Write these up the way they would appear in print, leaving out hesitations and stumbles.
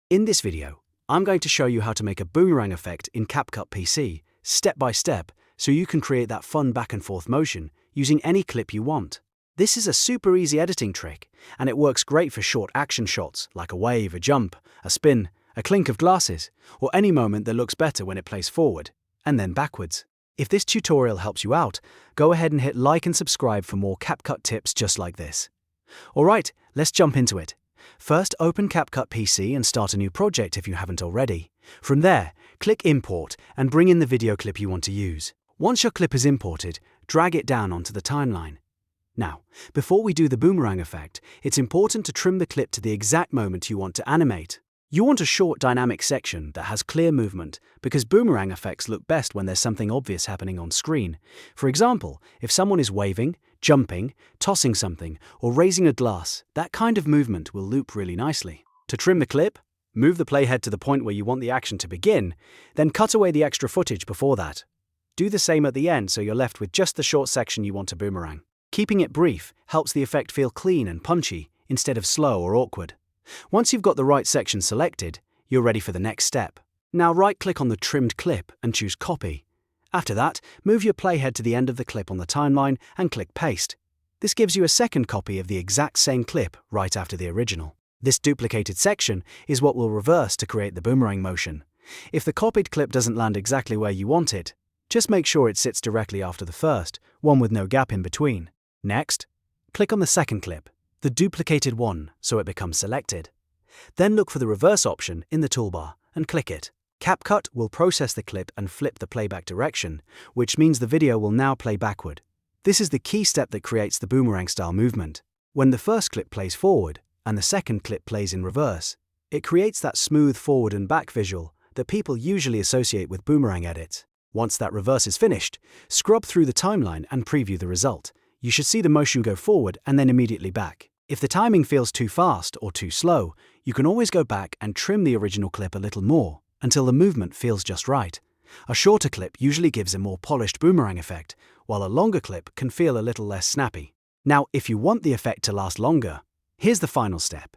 In this video, I'm going to show you how to make a boomerang effect in CapCut PC, step by step, so you can create that fun back and forth motion using any clip you want. This is a super easy editing trick, and it works great for short action shots like a wave, a jump, a spin, a clink of glasses, or any moment that looks better when it plays forward and then backwards. If this tutorial helps you out, go ahead and hit like and subscribe for more CapCut tips just like this. Alright, let's jump into it. First, open CapCut PC and start a new project if you haven't already. From there, click Import and bring in the video clip you want to use. Once your clip is imported, drag it down onto the timeline. Now, before we do the boomerang effect, it's important to trim the clip to the exact moment you want to animate. You want a short dynamic section that has clear movement because boomerang effects look best when there's something obvious happening on screen. For example, if someone is waving, jumping, tossing something, or raising a glass, that kind of movement will loop really nicely. To trim the clip, move the playhead to the point where you want the action to begin, then cut away the extra footage before that. Do the same at the end so you're left with just the short section you want to boomerang. Keeping it brief helps the effect feel clean and punchy instead of slow or awkward. Once you've got the right section selected, you're ready for the next step. Now right-click on the trimmed clip and choose Copy. After that, move your playhead to the end of the clip on the timeline and click Paste. This gives you a second copy of the exact same clip right after the original. This duplicated section is what will reverse to create the boomerang motion. If the copied clip doesn't land exactly where you want it, just make sure it sits directly after the first, one with no gap in between. Next, click on the second clip, the duplicated one, so it becomes selected. Then look for the reverse option in the toolbar and click it. CapCut will process the clip and flip the playback direction, which means the video will now play backward. This is the key step that creates the boomerang style movement. When the first clip plays forward and the second clip plays in reverse, it creates that smooth forward and back visual that people usually associate with boomerang edits. Once that reverse is finished, scrub through the timeline and preview the result. You should see the motion go forward and then immediately back. If the timing feels too fast or too slow, you can always go back and trim the original clip a little more until the movement feels just right. A shorter clip usually gives a more polished boomerang effect, while a longer clip can feel a little less snappy. Now, if you want the effect to last longer, here's the final step.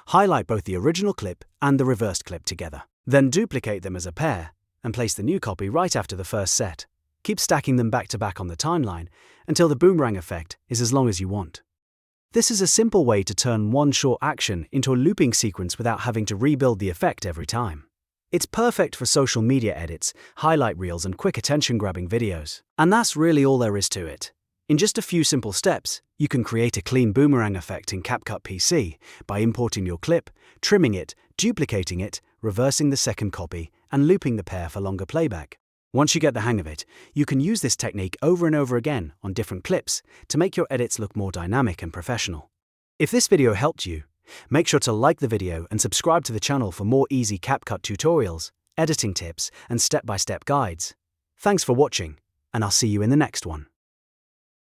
Highlight both the original clip and the reversed clip together. Then duplicate them as a pair and place the new copy right after the first set. Keep stacking them back to back on the timeline until the boomerang effect is as long as you want. This is a simple way to turn one short action into a looping sequence without having to rebuild the effect every time. It's perfect for social media edits, highlight reels, and quick attention-grabbing videos. And that's really all there is to it. In just a few simple steps, you can create a clean boomerang effect in CapCut PC by importing your clip, trimming it, duplicating it, reversing the second copy, and looping the pair for longer playback. Once you get the hang of it, you can use this technique over and over again on different clips to make your edits look more dynamic and professional. If this video helped you, make sure to like the video and subscribe to the channel for more easy CapCut tutorials, editing tips, and step-by-step guides. Thanks for watching, and I'll see you in the next one.